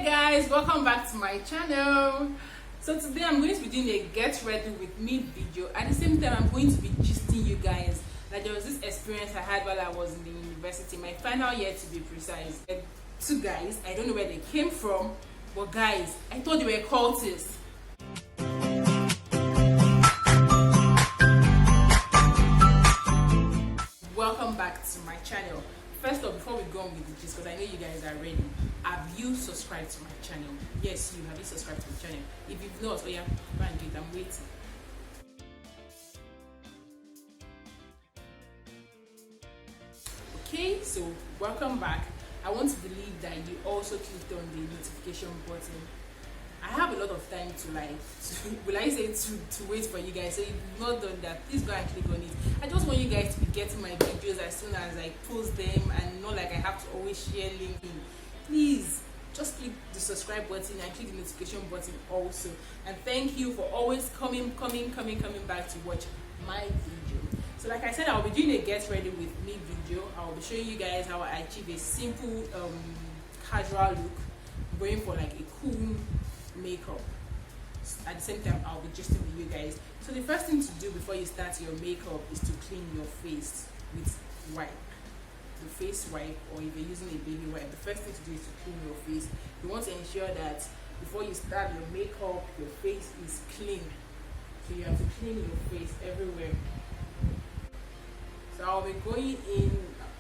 Guys, welcome back to my channel. So today I'm going to be doing a get ready with me video. At the same time, I'm going to be gisting you guys. Like, there was this experience I had while I was in the university, my final year to be precise. And two guys, I don't know where they came from, but guys, I thought they were cultists. Welcome back to my channel. First off, before we go on with the gist, because I know you guys are ready, have you subscribed to my channel? Yes, you have. You subscribed to my channel? If you've not, oh yeah, go and do it. I'm waiting. Okay, so welcome back. I want to believe that you also clicked on the notification button. I have a lot of time to wait for you guys. So if you've not done that, please go and click on it. I just want you guys to be getting my videos as soon as I post them, and not like I have to always share link in. Please just click the subscribe button and click the notification button also. And thank you for always coming back to watch my video. So like I said, I'll be doing a get ready with me video. I'll be showing you guys how I achieve a simple casual look, going for like a cool makeup. At the same time, I'll be gisting with you guys. So the first thing to do before you start your makeup is to clean your face with wipe. The face wipe, or if you're using a baby wipe, the first thing to do is to clean your face. You want to ensure that before you start your makeup, your face is clean. So you have to clean your face everywhere. So I'll be going in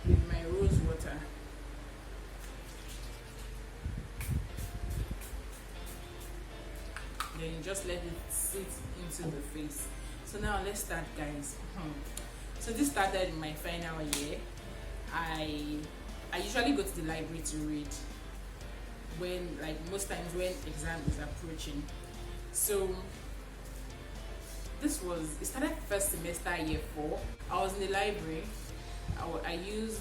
with my rose water. Then you just let it sit into the face. So now let's start, guys. So this started in my final year. I usually go to the library to read when, like, most times when exam is approaching. So it started first semester year 4. I was in the library. I used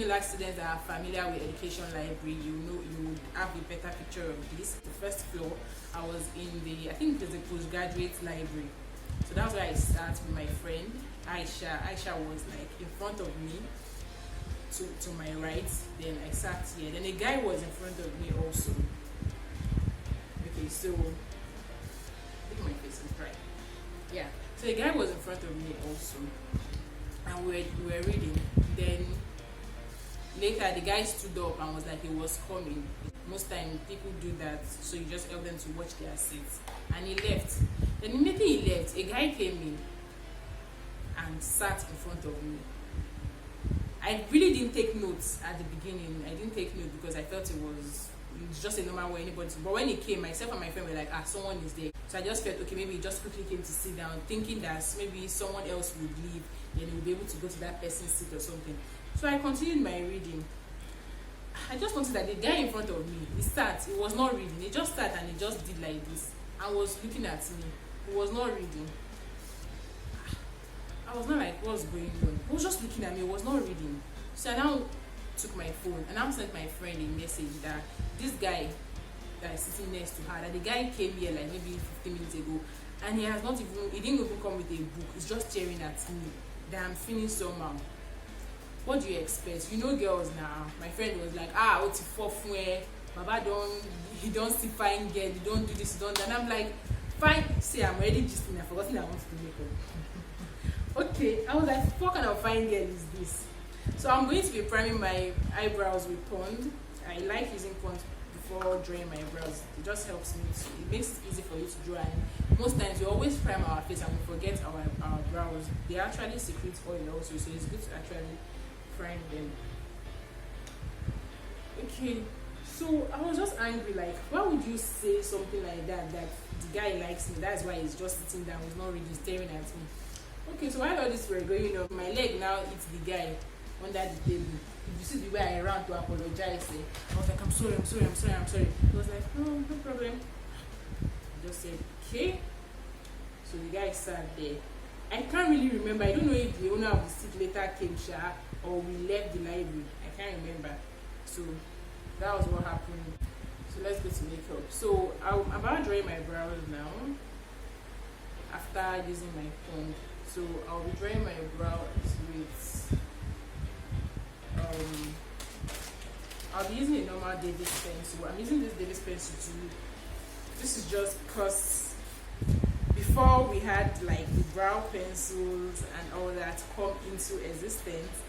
like students that are familiar with education library, you would have a better picture of this. The first floor, I was in I think there's a postgraduate library. So that's where I sat with my friend Aisha. Aisha was like in front of me to my right, then I sat here, then a guy was in front of me also. Okay, so look at my face, I'm right. Yeah, so a guy was in front of me also, and we were reading. Then later the guy stood up and was like he was coming. Most times people do that, so you just help them to watch their seats. And he left. Then immediately he left, a guy came in and sat in front of me. I really didn't take notes at the beginning. I didn't take notes because I felt it was just a normal way anybody. But when he came, myself and my friend were like, someone is there. So I just felt, okay, maybe he just quickly came to sit down, thinking that maybe someone else would leave, then he would be able to go to that person's seat or something. So I continued my reading. I just noticed that the guy in front of me, he was not reading. He just sat and he just did like this and was looking at me. He was not reading. I was not like, what's going on? He was just looking at me. He was not reading. So I now took my phone and I sent my friend a message that this guy that is sitting next to her, that the guy came here like maybe 15 minutes ago, and he didn't even come with a book. He's just staring at me that I'm feeling somehow. What do you expect? You know girls now. My friend was like, what's it for? Baba don't see fine girl, you don't do this, you don't that. And I'm like, fine, see, I'm already just I've forgotten I want to do makeup. Okay, I was like, what kind of fine girl is this? So I'm going to be priming my eyebrows with Pond. I like using Pond before drawing my eyebrows. It just helps me. It makes it easy for you to draw. And most times we always prime our face and we forget our brows. They actually secrete oil also, so it's good to actually prime them. Okay, so I was just angry, like, why would you say something like that the guy likes me, that's why he's just sitting down, he's not really staring at me. Okay, so while all this were going on, my leg now hits the guy under the table. If you see the way I ran to apologize, I was like, I'm sorry. He was like, no problem. I just said, okay. So the guy sat there. I can't really remember. I don't know if the owner of the seat later came, or we left the library. I can't remember. So that was what happened. So let's go to makeup. So I'm about drawing my brows now after using my phone. So I'll be drawing my brows with I'll be using a normal David's pencil. I'm using this David's pencil too. This is just because before we had like the brow pencils and all that come into existence,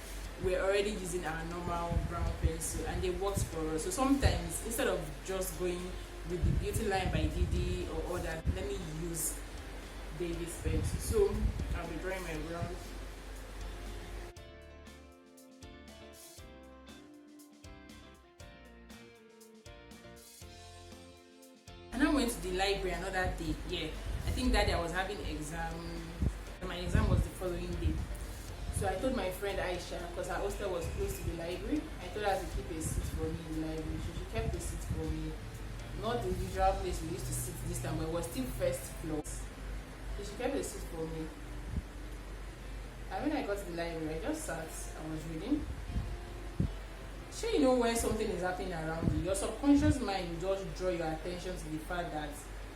we're already using our normal brown pencil and they worked for us. So sometimes instead of just going with the beauty line by Didi or all that, let me use David's pencil. So I'll be drawing my brows. And I went to the library another day. Yeah, I think that day I was having exam. My exam was the following day. So I told my friend Aisha, because her hostel was close to the library, I told her to keep a seat for me in the library. So she kept a seat for me. Not the usual place we used to sit this time, but it was still first floor. So she kept a seat for me. And when I got to the library, I just sat, I was reading. Sure, you know when something is happening around you, your subconscious mind will just draw your attention to the fact that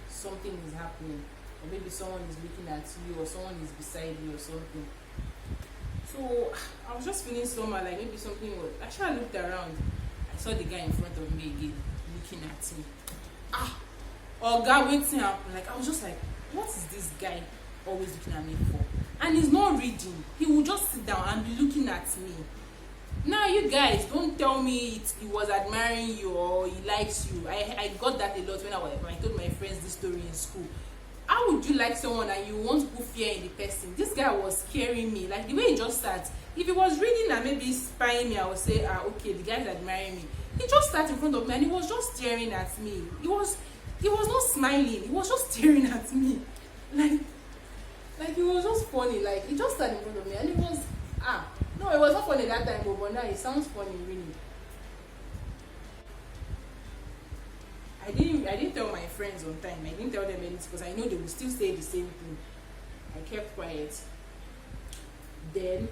something is happening. Or maybe someone is looking at you, or someone is beside you or something. So I was just feeling somehow like maybe something was. Actually, I looked around. I saw the guy in front of me again, looking at me. Oh God, waiting up. Like I was just like, what is this guy always looking at me for? And he's not reading. He will just sit down and be looking at me. Now you guys don't tell me he was admiring you or he likes you. I got that a lot when I told my friends this story in school. How would you like someone and you want to put fear in the person? This guy was scaring me. Like the way he just sat. If he was reading and maybe spying me, I would say, okay, the guy's admiring me. He just sat in front of me and he was just staring at me. He was not smiling. He was just staring at me. Like it was just funny. Like he just sat in front of me and it was no, it was not funny that time, but now it sounds funny really. I didn't tell my friends on time. I didn't tell them anything because I know they will still say the same thing. I kept quiet. Then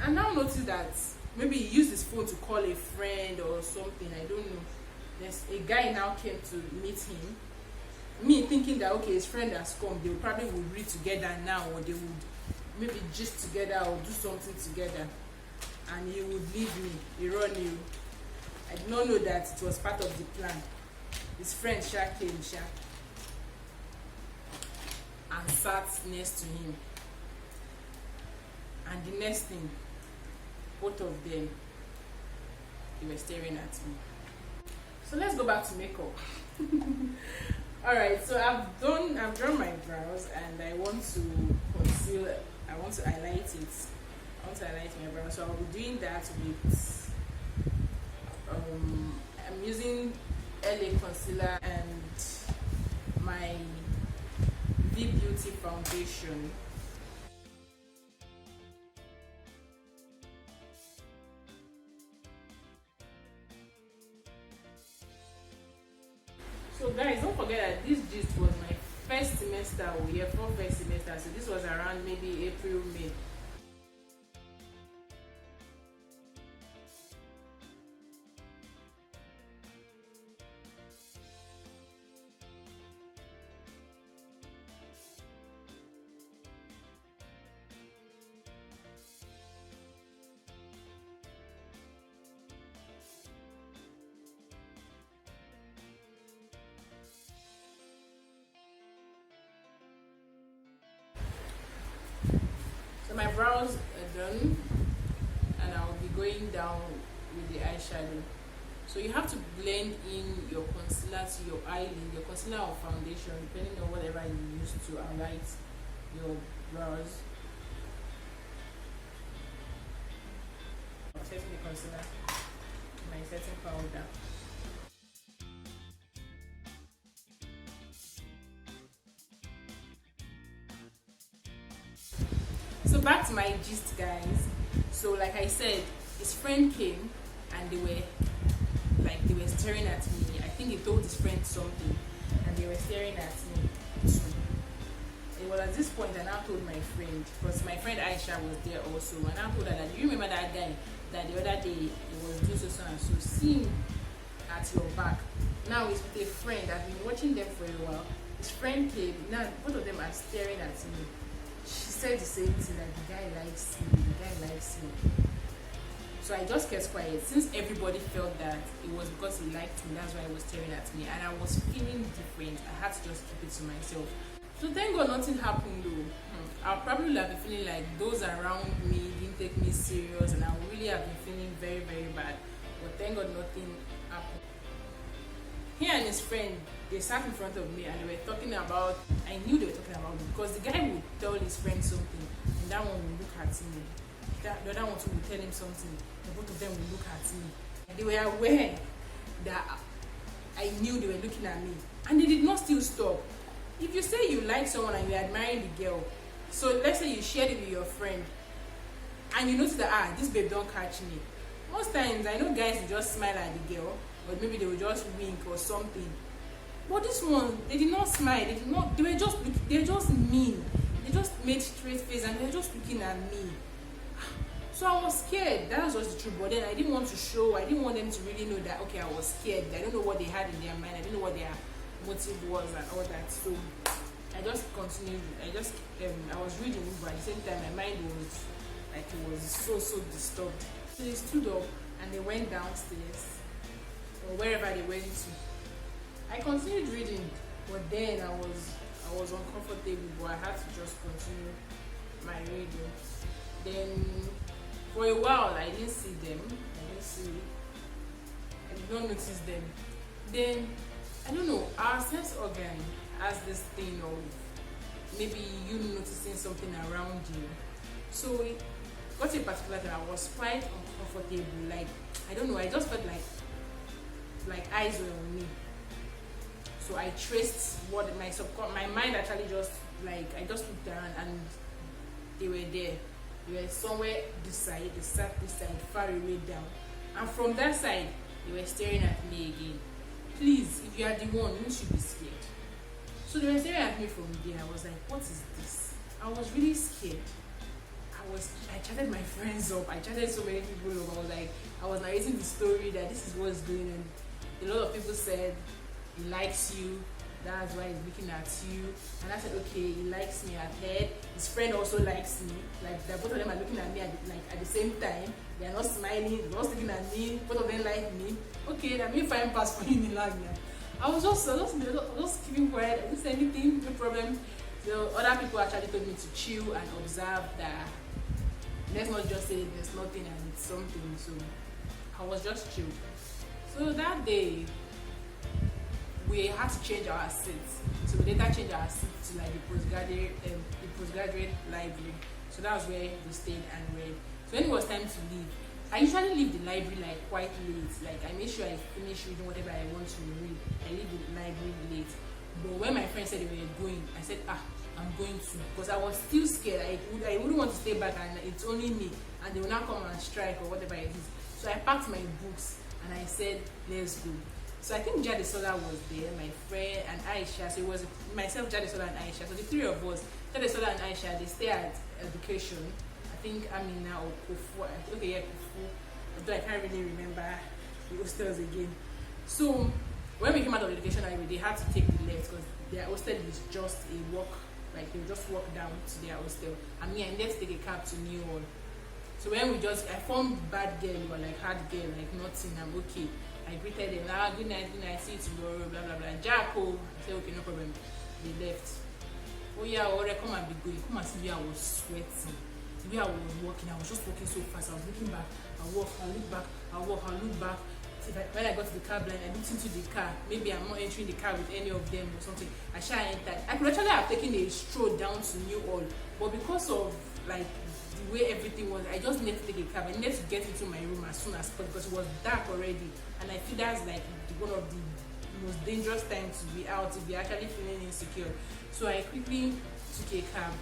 I now noticed that maybe he used his phone to call a friend or something. I don't know. There's a guy now came to meet him. Me thinking that okay, his friend has come. They probably would read together now, or they would maybe gist together or do something together. And he would leave me. He run you. I did not know that it was part of the plan. His friend Sha came, and sat next to him. And the next thing, both of them, they were staring at me. So let's go back to makeup. Alright, so I've drawn my brows and I want to conceal, I want to highlight it. I want to highlight my brows. So I'll be doing that with I'm using LA concealer and my V Beauty foundation. So guys, don't forget that this gist was my first semester, first semester. So this was around maybe April, May. So my brows are done and I'll be going down with the eyeshadow. So you have to blend in your concealer to your eyelid, your concealer or foundation, depending on whatever you use to highlight your brows. I'm setting the concealer, my setting powder. So back to my gist, guys. So like I said, his friend came and they were staring at me. I think he told his friend something and they were staring at me too. It was at this point I now told my friend, because my friend Aisha was there also, and I told her that, do you remember that guy that the other day he was doing so and so, see him at your back. Now he's with a friend. I've been watching them for a while. His friend came, now both of them are staring at me. She said the same thing, that the guy likes me, the guy likes me. So I just kept quiet. Since everybody felt that it was because he liked me, that's why he was staring at me, and I was feeling different. I had to just keep it to myself. So thank God nothing happened though. I'll probably have been feeling like those around me didn't take me serious, and I would really have been feeling very, very bad. But thank God nothing happened. He and his friend, they sat in front of me and they were talking about, I knew they were talking about me because the guy would tell his friend something and that one would look at me. The other one would tell him something and both of them would look at me. And they were aware that I knew they were looking at me, and they did not still stop. If you say you like someone and you're admiring the girl, so let's say you shared it with your friend and you notice that this babe don't catch me. Most times I know guys will just smile at the girl, or maybe they will just wink or something. But this one, they did not smile. They were just mean. They just made straight face and they were just looking at me. So I was scared. That was just the truth. But then I didn't want to show. I didn't want them to really know that, okay, I was scared. I don't know what they had in their mind. I didn't know what their motive was and all that. So I just continued. I was reading, but at the same time my mind was like, it was so disturbed. So they stood up and they went downstairs or wherever they went to. I continued reading, but then I was uncomfortable, but I had to just continue my reading. Then for a while I didn't see them. I did not notice them. Then I don't know, our sense organ has this thing of maybe you noticing something around you. So it got a particular time I was quite uncomfortable. Like, I don't know, I just felt like eyes were on me. So I traced what my mind actually just like, I just looked around and they were there. They were somewhere this side, they sat this side, far away down. And from that side, they were staring at me again. Please, if you are the one, you should be scared. So they were staring at me from there. I was like, what is this? I was really scared. I chatted my friends up. I chatted so many people up. I was narrating the story that this is what's going on. A lot of people said he likes you, that's why he's looking at you. And I said, okay, he likes me. I've heard his friend also likes me. Like, both of them are looking at me at the same time. They are not smiling, they're not looking at me. Both of them like me. Okay, that means fine pass for him in lag now. I was just keeping quiet. I didn't say anything, no problem. So other people actually told me to chill and observe that. Let's not just say there's nothing and it's something. So I was just chill. So that day we had to change our seats. So we later changed our seats to like the postgraduate library. So that was where we stayed and read. So when it was time to leave, I usually leave the library like quite late. Like, I make sure I finish reading whatever I want to read. I leave the library late. But when my friends said they were going, I said, I'm going to, because I was still scared. I wouldn't want to stay back and it's only me and they will not come and strike or whatever it is. So I packed my books and I said, let's go. So I think Jadesola was there, my friend, and Aisha. So it was myself, Jadesola, and Aisha. So the three of us, Jadesola and Aisha, they stay at education. I think Amina or Kofu. Okay, yeah, Kofu. Although I can't really remember the hostels again. So when we came out of the education library, they had to take the left because their hostel is just a walk. Like, they just walk down to their hostel. And me, I needed to take a cab to New Hall. So when I formed bad girl or like hard girl, like nothing, I'm okay. I greeted them, good night, see you tomorrow, blah blah blah. Jacko, I said, okay, no problem. They left. Oh yeah, Orewa, come and be going. Come and see where I was sweating. The way I was walking, I was just walking so fast. I was looking back, I walk, I look back, I walk, I look back. So when I got to the car blind, I looked into the car. Maybe I'm not entering the car with any of them or something. I shall enter. I could actually have taken a stroll down to New Hall, but because of like the way everything was, I just needed to take a cab. I needed to get into my room as soon as possible because it was dark already, and I feel that's like one of the most dangerous times to be out if you're actually feeling insecure. So I quickly took a cab.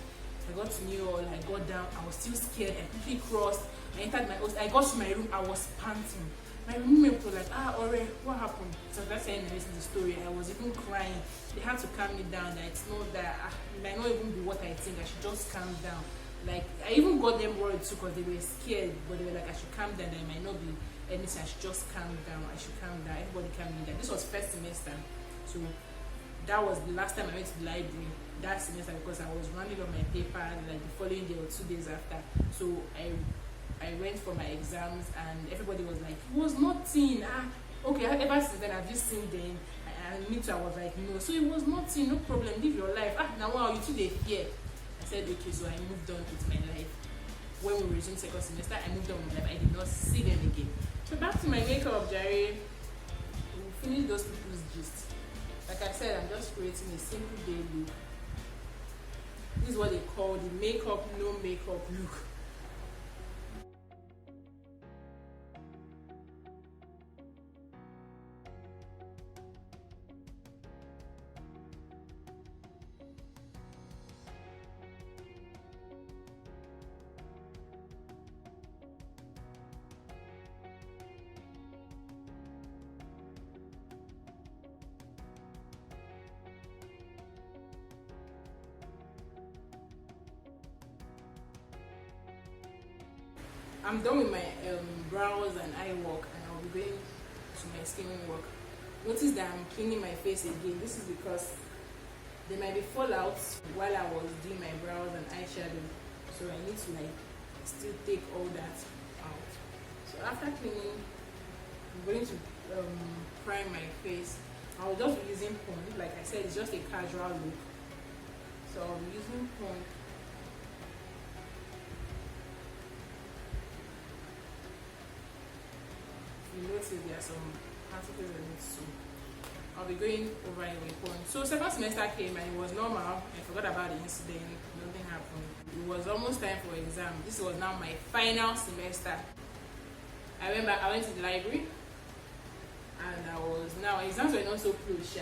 I got to New Hall. I got down. I was still scared. I quickly crossed. I entered my house. I got to my room. I was panting. My roommate was like, Orewa, what happened? So that's when I listened to the story. I was even crying. They had to calm me down. That it's not that it might not even be what I think. I should just calm down. Like, I even got them worried too because they were scared, but they were like, I should calm down. There might not be anything. I should just calm down. I should calm down. Everybody calm me down. This was first semester, so that was the last time I went to the library that semester because I was running on my paper like the following day or 2 days after. So I I went for my exams, and everybody was like, it was nothing. Okay, ever since then, have you seen them? And me too, I was like, no. So it was nothing, no problem, live your life. Now wow, you two dey fear. I said, okay, so I moved on with my life. When we resumed second semester, I moved on with my life. I did not see them again. So back to my makeup, Jerry. We finished those people's gist. Like I said, I'm just creating a simple day look. This is what they call the makeup, no makeup look. I'm done with my brows and eye work, and I'll be going to my skin work. Notice that I'm cleaning my face again. This is because there might be fallouts while I was doing my brows and eyeshadow, so I need to like still take all that out. So after cleaning, I'm going to prime my face. I'll just be using Pond. Like I said, it's just a casual look, so I'll be using Pond. You notice there are some particles in it, so I'll be going over it with Pond. So second semester came and it was normal. I forgot about the incident, nothing happened. It was almost time for exam. This was now my final semester. I remember I went to the library, and now exams were not so close,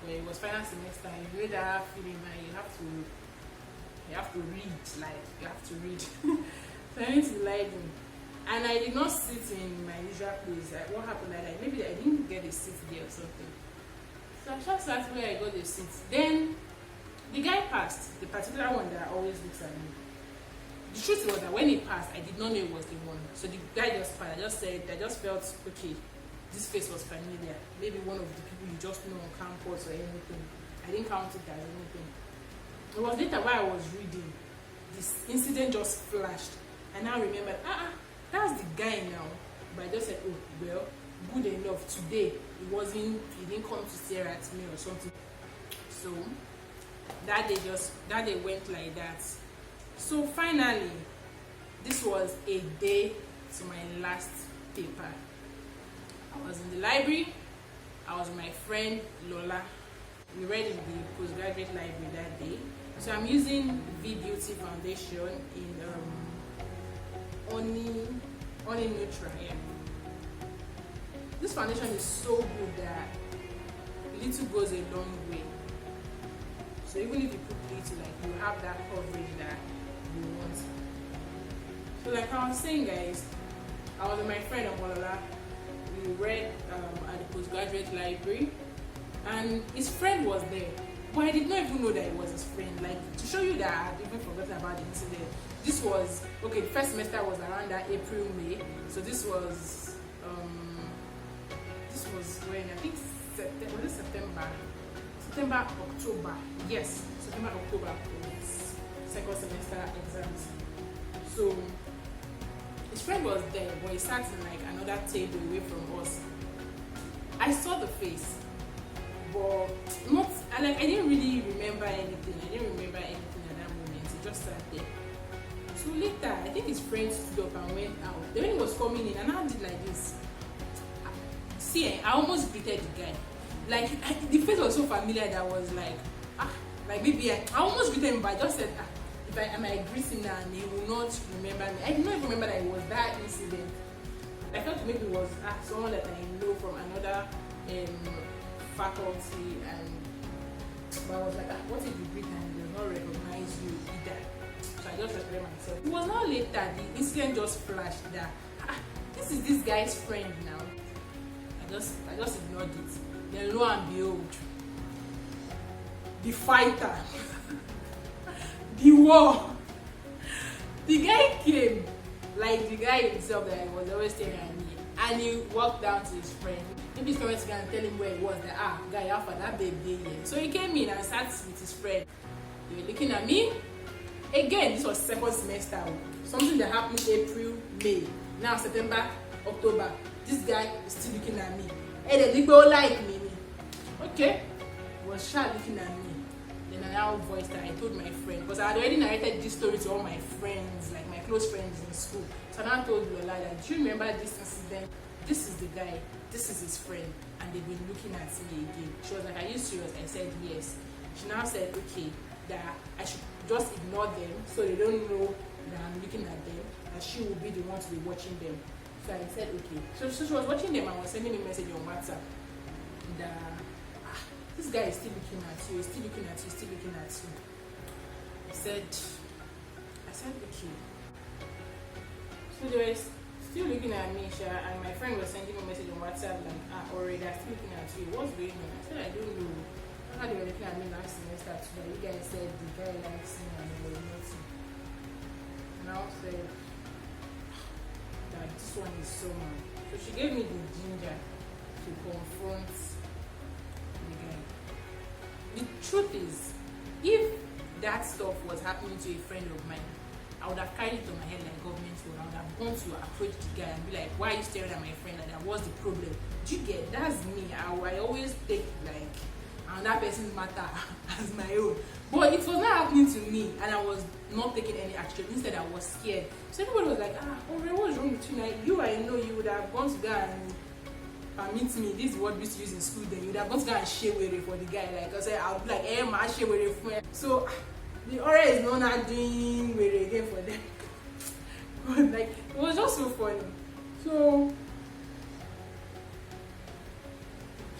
when it was final semester. You know that feeling that you have to read, like you have to read. So I went to the library. And I did not sit in my usual place. Like, what happened? Like maybe I didn't get a seat there or something. So I just sat where I got the seat. Then the guy passed, the particular one that always looks at me. The truth was that when he passed, I did not know it was the one. So the guy just passed. I just felt, okay, this face was familiar. Maybe one of the people you just know on campus or anything. I didn't count it as anything. It was later while I was reading, this incident just flashed. And I remembered, that's the guy now. But I just said, oh, well, good enough. Today, he didn't come to stare at me or something. So, that day went like that. So finally, this was a day to my last paper. I was in the library. I was with my friend Lola. We read in the postgraduate library that day. So I'm using V Beauty foundation in Only Neutral. Yeah. This foundation is so good that little goes a long way. So even if you put little, like you have that coverage that you want. So like I was saying, guys, I was with my friend Omolola. We read at the postgraduate library, and his friend was there. But I did not even know that it was his friend. Like, to show you that I had even forgotten about the incident. This was, okay, the first semester was around that April, May. So this was when, I think, September, October. Yes, September, October was second semester exams. So his friend was there, but he sat in like another table away from us. I saw the face, but I didn't really remember anything. I didn't remember anything at that moment. He just sat there. So later, I think his friend stood up and went out. Then when he was coming in, and I did like this. See, I almost greeted the guy. Like, the face was so familiar that I was like maybe I almost greeted him, but I just said, if I greet him now and he will not remember me. I did not even remember that it was that incident. I felt maybe it was someone that I know from another faculty, but I was like, what if you greet and he does not recognize you either? So I just respected myself. It was not later, the incident just flashed that this is this guy's friend now. I just ignored it. Then lo and behold, the fighter, the war, the guy came, like the guy himself that was always staring at me, and he walked down to his friend. Maybe his friend was going to tell him where he was, that guy, how for that baby here. So he came in and sat with his friend. They were looking at me. Again, this was second semester. something that happened April, May, now September, October. This guy is still looking at me. Hey, the people like me. Okay, was shy looking at me. Then I now voiced that. I told my friend, because I had already narrated this story to all my friends, like my close friends in school. So I now told Lola that, do you remember this incident? This is the guy, this is his friend, and they've been looking at me again. She was like, are you serious? I said yes. She now said, okay, that I should just ignore them so they don't know that I'm looking at them, and she will be the one to be watching them. So I said, okay. So she was watching them and was sending me a message on WhatsApp that this guy is still looking at you, he's still looking at you, he's still looking at you. I said, okay. So they were still looking at me, and my friend was sending me a message on WhatsApp like, Orewa, they're still looking at you. What's going on? I said, I don't know. How they were looking at me last semester too, that you guys said the guy likes me and they were nothing. And I said that this one is so mad. So she gave me the ginger to confront the guy. The truth is, if that stuff was happening to a friend of mine, I would have carried it on my head like government would. I would have gone to approach the guy and be like, why are you staring at my friend like that? What's the problem? Do you get? That's me. I always take like another person's matter as my own. But it was not happening to me, and I was not taking any action. Instead, I was scared. So everybody was like, Orewa, what's wrong with you? Like, I know you would have gone to go and permit me. This is what we used to use in school then. You would have gone to go and share with it for the guy. Like I said, I would be like, I share with it for me. So the Orewa is not doing with it again for them. But like, it was just so funny. So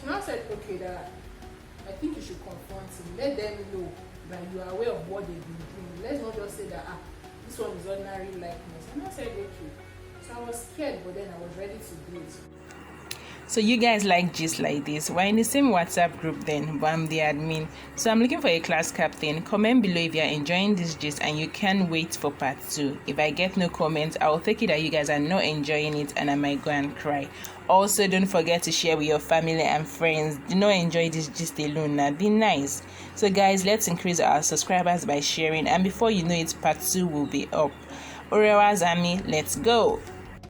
she now said, okay, that I think you should confront him. Let them know that you are aware of what they've been doing. Let's not just say that this one is ordinary likeness. And I said, okay. So I was scared, but then I was ready to do it. So you guys like gist like this? We're in the same WhatsApp group then, but I'm the admin. So I'm looking for a class captain. Comment below if you're enjoying this gist and you can't wait for part 2. If I get no comments, I'll take it that you guys are not enjoying it and I might go and cry. Also, don't forget to share with your family and friends. Do not enjoy this gist alone now. Be nice. So guys, let's increase our subscribers by sharing, and before you know it, part 2 will be up. Orewa's Army, let's go.